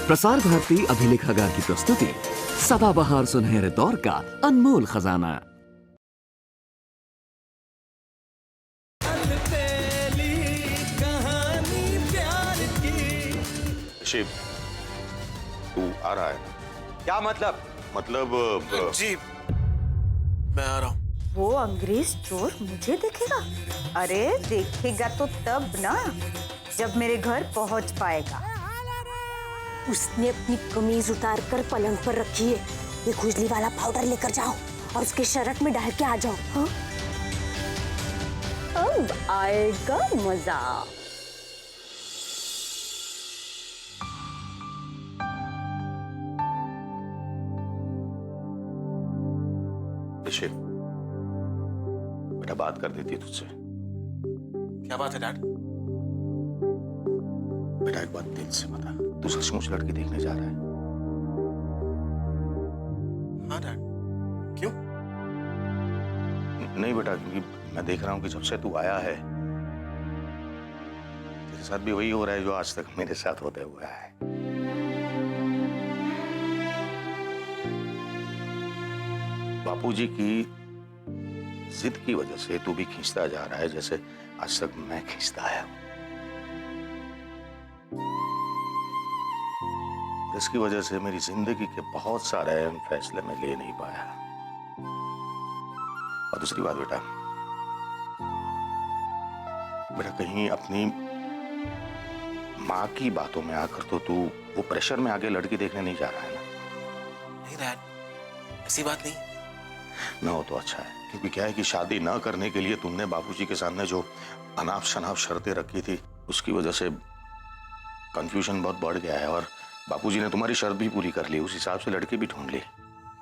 प्रसार भारती अभिलेखागार की प्रस्तुति सदाबहार सुनहरे दौर का अनमोल खजाना। शिव, तू आ रहा है? क्या मतलब? जी मैं आ रहा हूँ। वो अंग्रेज चोर मुझे देखेगा? अरे देखेगा तो तब ना, जब मेरे घर पहुंच पाएगा। उसने अपनी कमीज उतार कर पलंग पर रखी है। ये खुजली वाला पाउडर लेकर जाओ और उसके शर्ट में डाल के आ जाओ। हाँ? अब आएगा मजा। शिव, बेटा बात कर देती है तुझसे। क्या बात है डैड? बेटा एक बात दिल से बता, तू सचमुच लड़की देखने जा रहा है? हाँ डैड। क्यों? नहीं बेटा, क्योंकि मैं देख रहा हूँ कि जब से तू आया है तेरे साथ भी वही हो रहा है जो आज तक मेरे साथ होते हुआ है। बापूजी की जिद की वजह से तू भी खींचता जा रहा है, जैसे आज तक मैं खींचता आया हूं। इसकी वजह से मेरी जिंदगी के बहुत सारे अहम फैसले मैं ले नहीं पाया। और दूसरी बात बेटा, कहीं अपनी माँ की बातों में आकर तो तू वो प्रेशर में आगे लड़की देखने नहीं जा रहा है ना? नहीं डैड, ऐसी बात नहीं। ना हो तो अच्छा है, क्योंकि क्या है कि शादी ना करने के लिए तुमने बापूजी के सामने जो अनाप शनाप शर्तें रखी थी, उसकी वजह से कंफ्यूजन बहुत बढ़ गया है। और बापूजी ने तुम्हारी शर्त भी पूरी कर ली, उस हिसाब से लड़की भी ढूंढ ली।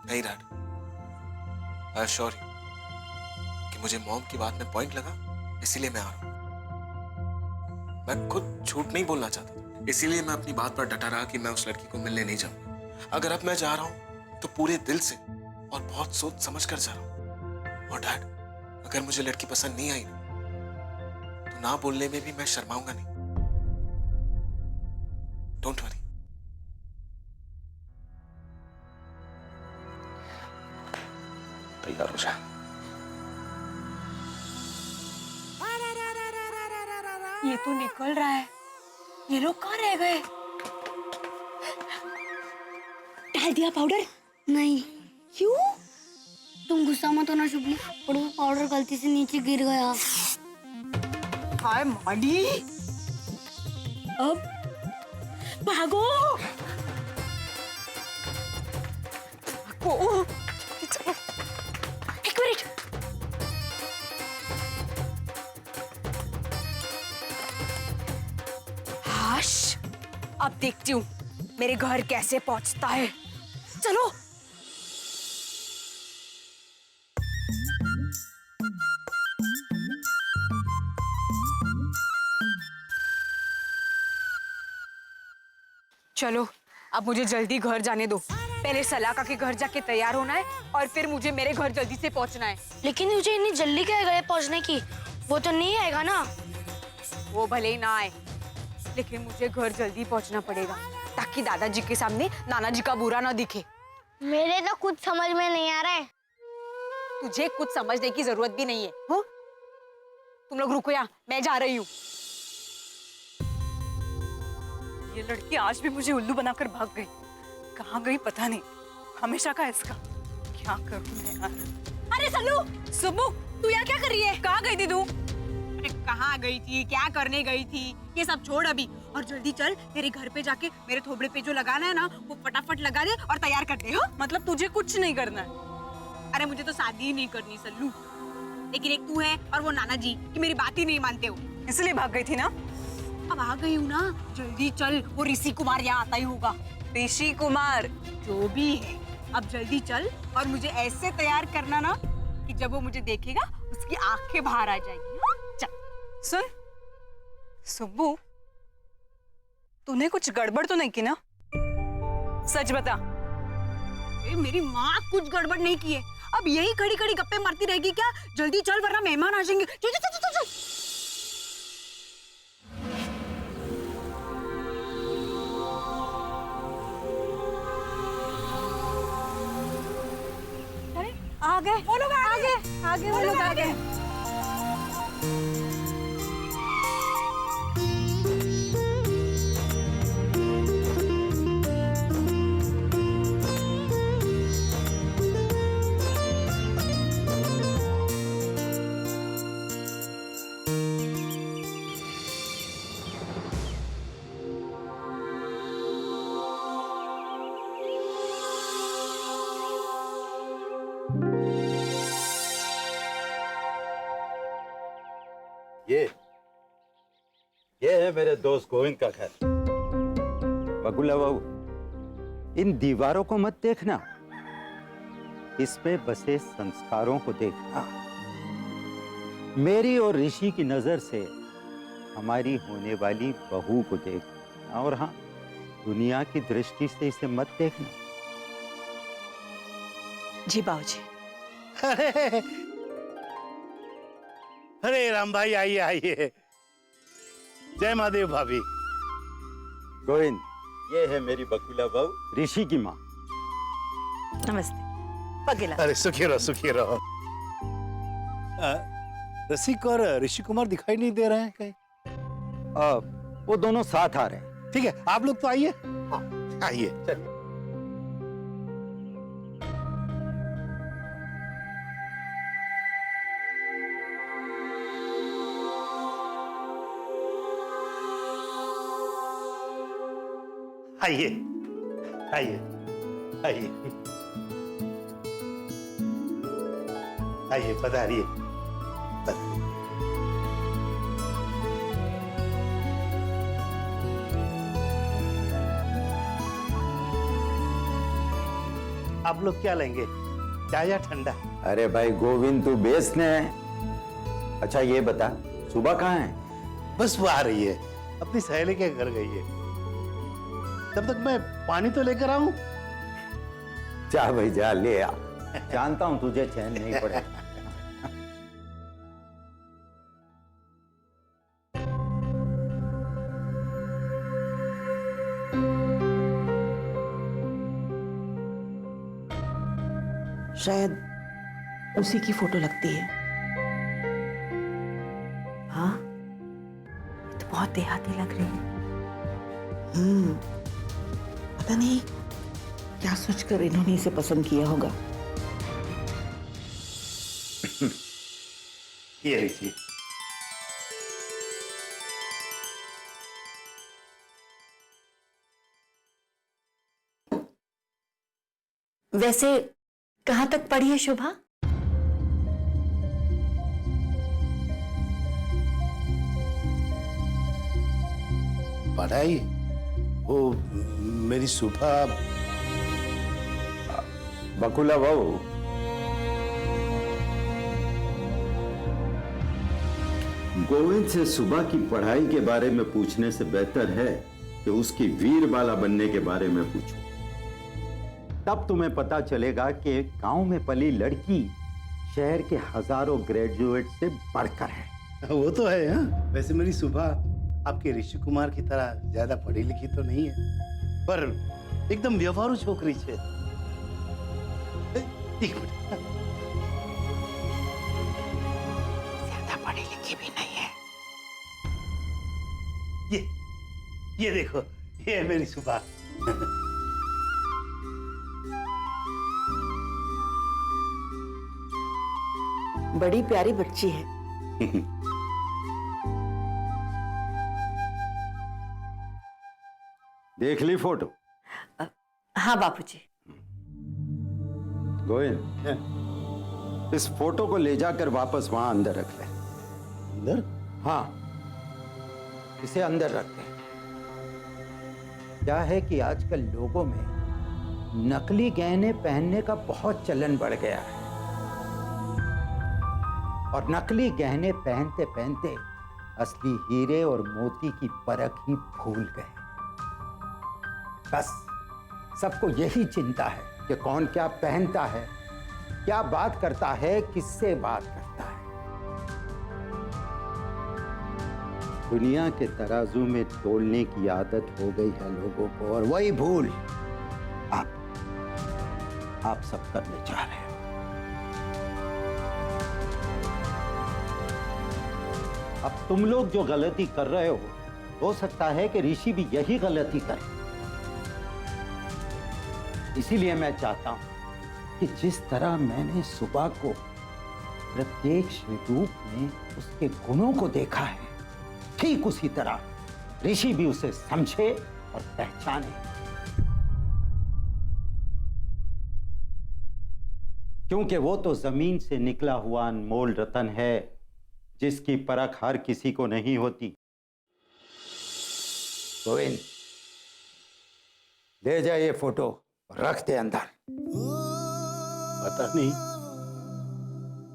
नहीं डैड, आई एश्योर यू कि मुझे मॉम की बात में पॉइंट लगा, इसीलिए मैं आ रहा हूँ। मैं खुद झूठ नहीं बोलना चाहता, इसीलिए मैं अपनी बात पर डटा रहा कि मैं उस लड़की को मिलने नहीं जाऊंगा। अगर अब मैं जा रहा हूँ तो पूरे दिल से और बहुत सोच समझ कर जा रहा हूँ। और डैड, अगर मुझे लड़की पसंद नहीं आई तो ना बोलने में भी मैं शर्माऊंगा नहीं। Don't worry. तैयार हो जा। ये तो निकल रहा है। ये लोग कहाँ रह गए? डाल दिया पाउडर? नहीं, क्यों? तुम गुस्सा मत होना शुभली, और वो पाउडर गलती से नीचे गिर गया। हाय माडी, अब भागो। एक मिनट। हाश, अब देखती हूँ मेरे घर कैसे पहुंचता है। चलो। चलो, अब मुझे जल्दी घर जाने दो। पहले सलाका के घर जाके तैयार होना है और फिर मुझे मेरे घर जल्दी से पहुंचना है। लेकिन मुझे इतनी जल्दी क्या है पहुंचने की? वो तो नहीं आएगा ना? वो भले ही ना आए, लेकिन मुझे घर जल्दी पहुंचना पड़ेगा ताकि दादाजी के सामने नाना जी का बुरा ना दिखे। मेरे तो कुछ समझ में नहीं आ रहा है। तुझे कुछ समझने की जरूरत भी नहीं है। हो? तुम लोग रुको यहाँ, मैं जा रही हूँ। ये लड़की आज भी मुझे उल्लू बनाकर भाग गई। कहाँ गई पता नहीं, हमेशा का इसका। क्या करूँ मैं यार? अरे सल्लू, सुब्बू, तू यहाँ क्या कर रही है? कहाँ गई थी तू? अरे कहाँ गई थी, क्या करने गई थी, ये सब छोड़ अभी और जल्दी चल। तेरे घर पे जाके मेरे थोबड़े पे जो लगाना है ना, वो फटाफट लगा दे और तैयार कर दे। हो? मतलब तुझे कुछ नहीं करना है? अरे मुझे तो शादी ही नहीं करनी सल्लू, लेकिन एक तू है और वो नाना जी की मेरी बात ही नहीं मानते हो, इसलिए भाग गई थी ना? अब आ गई हूँ ना, जल्दी चल। वो ऋषि कुमार यहाँ आता ही होगा। ऋषि कुमार जो भी है, अब जल्दी चल और मुझे ऐसे तैयार करना ना कि जब वो मुझे देखेगा उसकी आंखें बाहर आ जाएगी। चल। सुन सुब्बू, तूने कुछ गड़बड़ तो नहीं की ना? सच बता। मेरी माँ कुछ गड़बड़ नहीं की है। अब यही खड़ी खड़ी गप्पे मारती रहेगी क्या? जल्दी चल वरना मेहमान आ जाएंगे। चल चल चल चल चल। गए वो लोग, आगे वो लोग आ गए। ये है मेरे दोस्त गोविंद का घर। बकुला बाबू, इन दीवारों को मत देखना, इसमें बसे संस्कारों को देखना। मेरी और ऋषि की नजर से हमारी होने वाली बहू को देखना, और हाँ, दुनिया की दृष्टि से इसे मत देखना। जी बाबूजी। अरे राम भाई, आइए आइए। जय महादेव भाभी। गोविंद, ये है मेरी बकुला बहू, ऋषि की माँ। नमस्ते। पगेला। अरे सुखी रहो। रसिक और ऋषि कुमार दिखाई नहीं दे रहे हैं कहीं? वो दोनों साथ आ रहे हैं। ठीक है, आप लोग तो आइए। आइए चलिए। आइए आइए आइए आइए, पधारिए। आप लोग क्या लेंगे, चाय या ठंडा? अरे भाई गोविंद, तू बेचने है। अच्छा ये बता, सुबह कहाँ है? बस वो आ रही है, अपनी सहेली के घर गई है। तब तक मैं पानी तो लेकर आऊं। जा भाई जा, ले आ। जानता हूं तुझे चैन नहीं पड़ेगा। शायद उसी की फोटो लगती है। हाँ, ये तो बहुत देहाती लग रही है। पता नहीं क्या सोचकर इन्होंने इसे पसंद किया होगा। ये लीजिए। वैसे कहाँ तक पढ़ी है शोभा? पढ़ाई? वो मेरी सुबह। बकुला बहू, गोविंद से सुबह की पढ़ाई के बारे में पूछने से बेहतर है कि उसकी वीरबाला बनने के बारे में पूछो। तब तुम्हें पता चलेगा कि गांव में पली लड़की शहर के हजारों ग्रेजुएट से बढ़कर है। वो तो है। हाँ, वैसे मेरी सुबह आपके ऋषि कुमार की तरह ज्यादा पढ़ी लिखी तो नहीं है, पर एकदम व्यवहारू छोकरी छे। एक मिनट। ज्यादा पढ़ी लिखी भी नहीं है। ये देखो, ये है मेरी सुबह। बड़ी प्यारी बच्ची है। देख ली फोटो? हाँ बापूजी। गोविंद, इस फोटो को ले जाकर वापस वहां अंदर रख ले। अंदर? हाँ, इसे अंदर रख दे। क्या है कि आजकल लोगों में नकली गहने पहनने का बहुत चलन बढ़ गया है, और नकली गहने पहनते पहनते असली हीरे और मोती की परख ही भूल गए। बस सबको यही चिंता है कि कौन क्या पहनता है, क्या बात करता है, किससे बात करता है। दुनिया के तराजू में तोलने की आदत हो गई है लोगों को, और वही भूल आप सब करने जा रहे हो। अब तुम लोग जो गलती कर रहे हो सकता है कि ऋषि भी यही गलती करे। इसीलिए मैं चाहता हूं कि जिस तरह मैंने सुबह को प्रत्यक्ष रूप में उसके गुणों को देखा है, ठीक उसी तरह ऋषि भी उसे समझे और पहचाने। क्योंकि वो तो जमीन से निकला हुआ अनमोल रतन है जिसकी परख हर किसी को नहीं होती। गोविंद, ले जा ये फोटो, रख दे अंदर। पता नहीं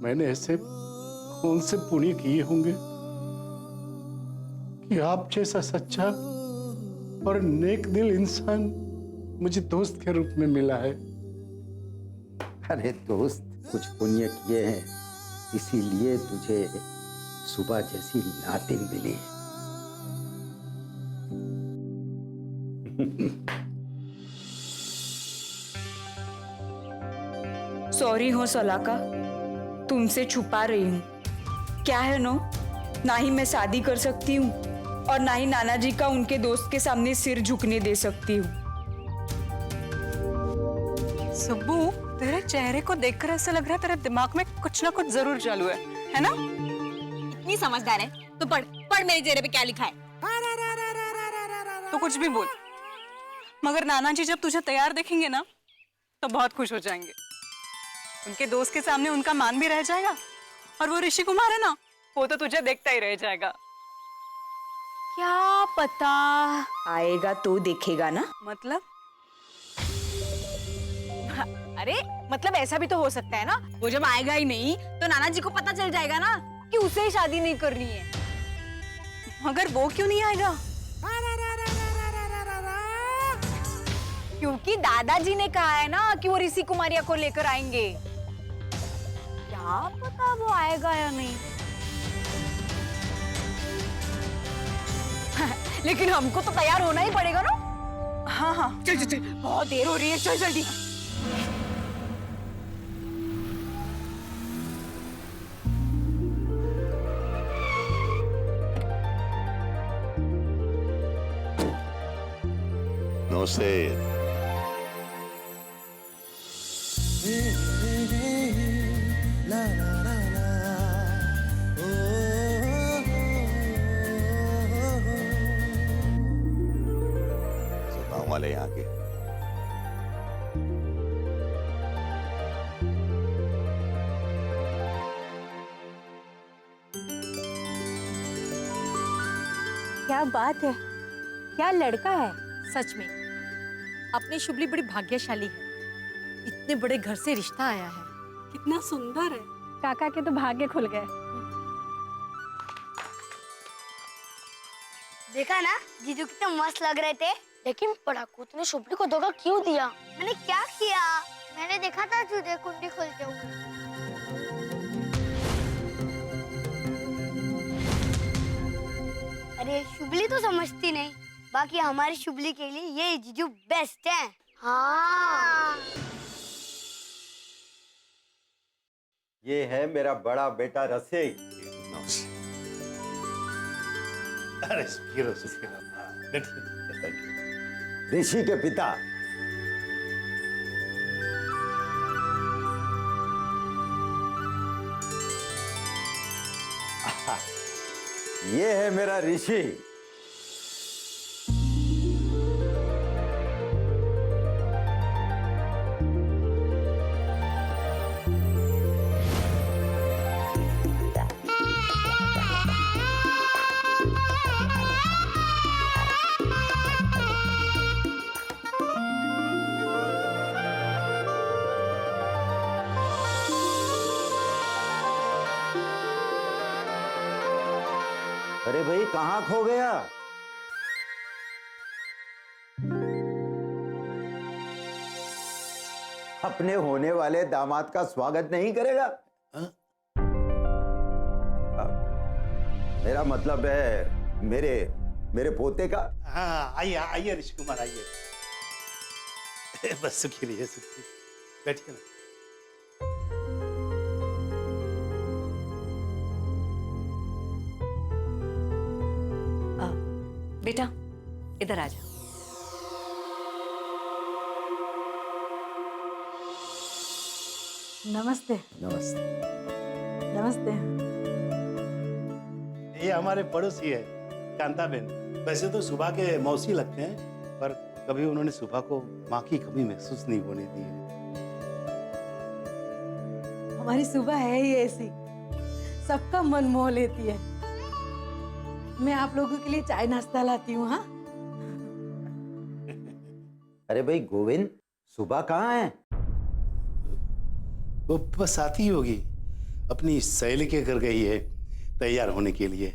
मैंने ऐसे कौन से पुण्य किए होंगे कि आप जैसा सच्चा और नेक दिल इंसान मुझे दोस्त के रूप में मिला है। अरे दोस्त, कुछ पुण्य किए हैं इसीलिए तुझे सुबह जैसी नातिन मिली। सॉरी हो सलाका, तुमसे छुपा रही हूँ। क्या है नो, ना ही मैं शादी कर सकती हूँ और ना ही नाना जी का उनके दोस्त के सामने सिर झुकने दे सकती हूँ। सुब्बू, तेरे चेहरे को देखकर ऐसा लग रहा है तेरे दिमाग में कुछ ना कुछ जरूर चालू है ना? इतनी समझदार है तो पढ़ पढ़ मेरे चेहरे पे क्या लिखा है। तो कुछ भी बोल, मगर नाना जी जब तुझे तैयार देखेंगे ना तो बहुत खुश हो जाएंगे। उनके दोस्त के सामने उनका मान भी रह जाएगा और वो ऋषि कुमार है ना, वो तो तुझे देखता ही रह जाएगा। क्या पता, आएगा तो देखेगा ना। मतलब? अरे मतलब ऐसा भी तो हो सकता है ना, वो जब आएगा ही नहीं तो नाना जी को पता चल जाएगा ना कि उसे ही शादी नहीं करनी है। मगर वो क्यों नहीं आएगा? क्योंकि दादाजी ने कहा है ना कि वो ऋषि कुमारिया को लेकर आएंगे। क्या पता वो आएगा या नहीं। लेकिन हमको तो तैयार होना ही पड़ेगा ना। हाँ हाँ, चल चल चल, बहुत देर हो रही है, चल जल्दी। नमस्ते। गाँव वाले यहाँ के क्या बात है, क्या लड़का है। सच में अपनी शुभली बड़ी भाग्यशाली है, इतने बड़े घर से रिश्ता आया है। कितना सुंदर है। काका के तो भाग्य खुल गए। देखा ना जीजू कितने मस्त लग रहे थे। लेकिन पढ़ाकू ने शुभली को धोखा क्यों दिया? मैंने क्या किया? मैंने देखा था तुझे कुंडी खोलते हुए। अरे शुभली तो समझती नहीं, बाकी हमारी शुभली के लिए ये जीजू बेस्ट है। हाँ। ये है मेरा बड़ा बेटा रसिक। अरे सुखी रहो। बैठिए। ऋषि के पिता। ये है मेरा ऋषि। अरे भाई, कहाँ खो गया? अपने होने वाले दामाद का स्वागत नहीं करेगा? मेरा मतलब है मेरे पोते का। हाँ, आइए आइए ऋषि कुमार, आइए। बस सुखी रहिए, सुखी। बैठिए ना। बेटा इधर आ जा। नमस्ते। नमस्ते। नमस्ते। ये हमारे पड़ोसी है कांताबेन। वैसे तो सुबह के मौसी लगते हैं, पर कभी उन्होंने सुबह को माँ की कमी महसूस नहीं होने दी है। हमारी सुबह है ही ऐसी, सबका मन मोह लेती है। मैं आप लोगों के लिए चाय नाश्ता लाती हूँ। हाँ, अरे भाई गोविंद, सुबह कहाँ है? वो बस आती होगी, अपनी सहेली के घर गई है तैयार होने के लिए,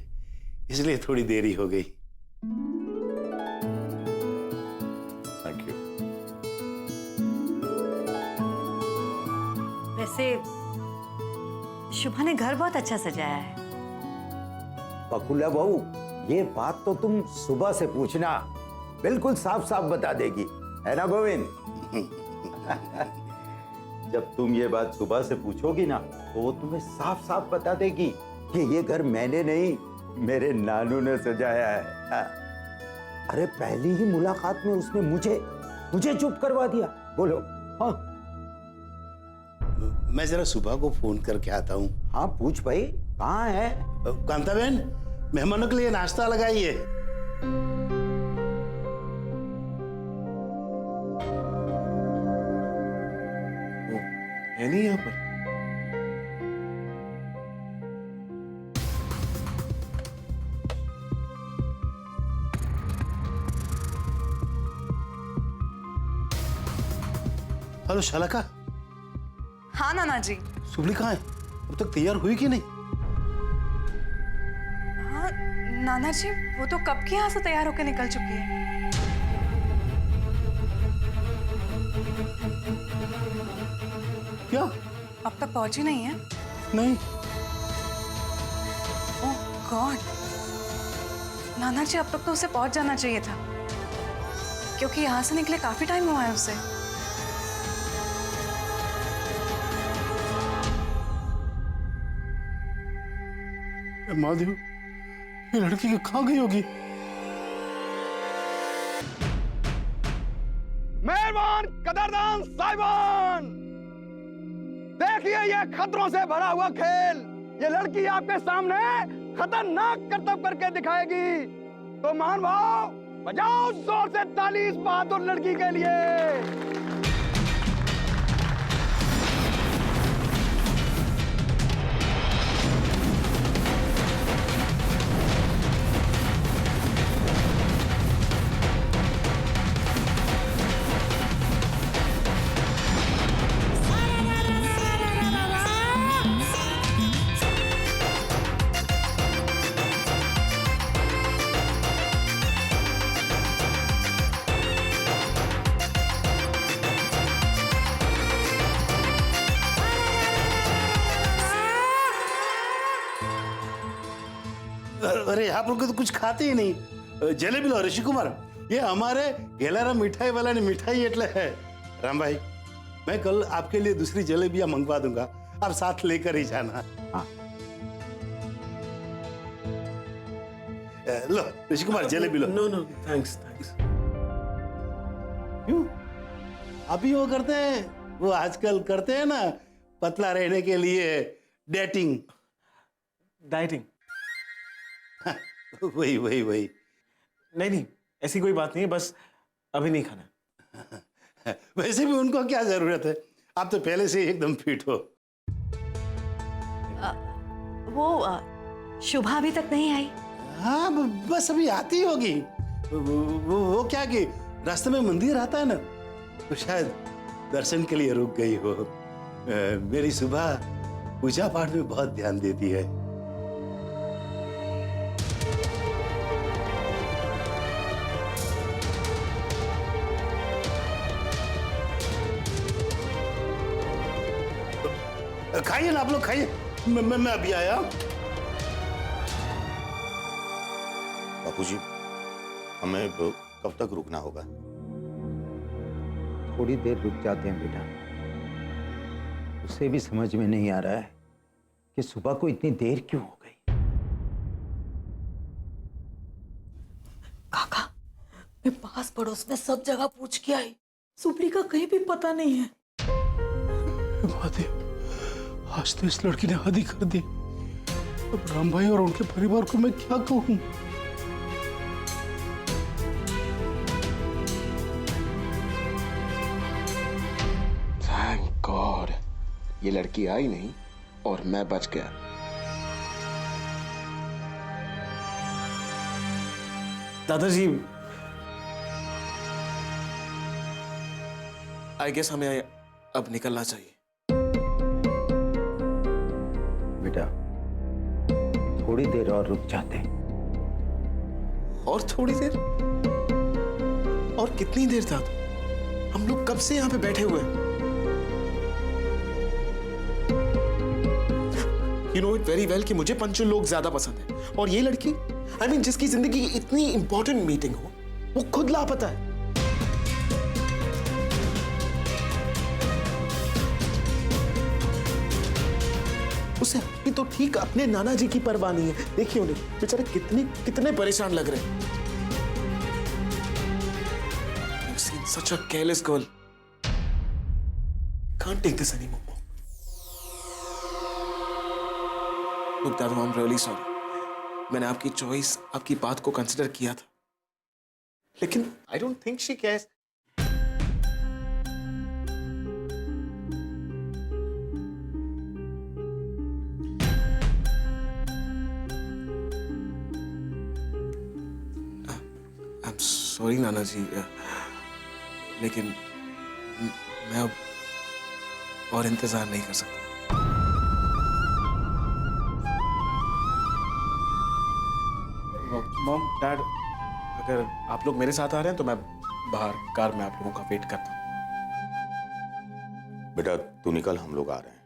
इसलिए थोड़ी देरी हो गई। Thank you. वैसे शुभा ने घर बहुत अच्छा सजाया है। बकुला बहू, ये बात तो तुम सुबह से पूछना, बिल्कुल साफ साफ बता देगी, है ना गोविंद? जब तुम ये बात सुबह से पूछोगी ना, तो वो तुम्हें साफ साफ बता देगी कि ये घर मैंने नहीं, मेरे नानू ने सजाया है। अरे पहली ही मुलाकात में उसने मुझे चुप करवा दिया। बोलो। हाँ, मैं जरा सुबह को फोन करके आता हूँ। हाँ पूछ भाई, कहाँ है? कांताबेन, मेहमानों के लिए नाश्ता लगाइए। है नहीं यहाँ पर। हेलो शालका। हाँ नाना जी। सुबली कहाँ है? अब तक तैयार हुई कि नहीं? हाँ नाना जी, वो तो कब की यहाँ से तैयार होकर निकल चुकी है। क्या? अब तक पहुंची नहीं है? नहीं। ओह गॉड, नाना जी अब तक तो उसे पहुंच जाना चाहिए था, क्योंकि यहाँ से निकले काफी टाइम हुआ है उसे। महादेव, ये लड़की कहाँ गई होगी? मेहरबान कदरदान साहिबान, देखिए ये खतरों से भरा हुआ खेल, ये लड़की आपके सामने खतरनाक करतब करके दिखाएगी। तो मान भाव बजाओ जोर से ताली इस बहादुर लड़की के लिए। अरे आप लोग तो कुछ खाते ही नहीं। जलेबी लो ऋषि कुमार, ये हमारे गेलाराम मिठाई वाला ने मिठाई एटले है। राम भाई, मैं कल आपके लिए दूसरी जलेबियां मंगवा दूंगा, आप साथ लेकर ही जाना। हाँ। लो ऋषि कुमार, जलेबी लो। No no thanks thanks. क्यों? अभी वो करते हैं, वो आजकल करते हैं ना पतला रहने के लिए डेटिंग, डाइटिंग। वही वही वही। नहीं ऐसी कोई बात नहीं है, बस अभी नहीं खाना। वैसे भी उनको क्या जरूरत है, आप तो पहले से ही एकदम फिट हो। वो शुभा अभी तक नहीं आई? हाँ बस अभी आती होगी। वो क्या कि रास्ते में मंदिर आता है ना, तो शायद दर्शन के लिए रुक गई हो। मेरी सुबह पूजा पाठ में बहुत ध्यान देती है। खाइए ना आप लोग, खाइए। मैं अभी आया। बापूजी, हमें कब तक रुकना होगा? थोड़ी देर रुक जाते हैं बेटा। उसे भी समझ में नहीं आ रहा है कि सुबह को इतनी देर क्यों हो गई। मैं पास पड़ोस में सब जगह पूछ के आई, सुपली का कहीं भी पता नहीं है। महादेव, आज तो इस लड़की ने हद ही कर दी। अब राम भाई और उनके परिवार को मैं क्या कहूँ? थैंक गॉड, ये लड़की आई नहीं और मैं बच गया। दादाजी, आई गेस हमें अब निकलना चाहिए। बेटा, थोड़ी देर और रुक जाते हैं। और थोड़ी देर? और कितनी देर तक? हम लोग कब से यहाँ पे बैठे हुए हैं? You know it very well कि मुझे पंचुल लोग ज्यादा पसंद है, और ये लड़की, I mean, जिसकी जिंदगी की इतनी इंपॉर्टेंट मीटिंग हो, वो खुद लापता है। उसे अभी तो ठीक अपने नाना जी की परवाह नहीं है। देखिए उन्हें बेचारे कितने परेशान लग रहे हैं। I've seen such a careless girl. Can't take this anymore. Look, Dadu, I'm really sorry. मैंने आपकी चॉइस, आपकी बात को कंसिडर किया था, लेकिन I don't think she cares. I'm sorry, नाना जी, लेकिन मैं अब और इंतजार नहीं कर सकता। मॉम, डैड, अगर आप लोग मेरे साथ आ रहे हैं तो मैं बाहर कार में आप लोगों का वेट करता हूँ। बेटा तू निकल, हम लोग आ रहे हैं।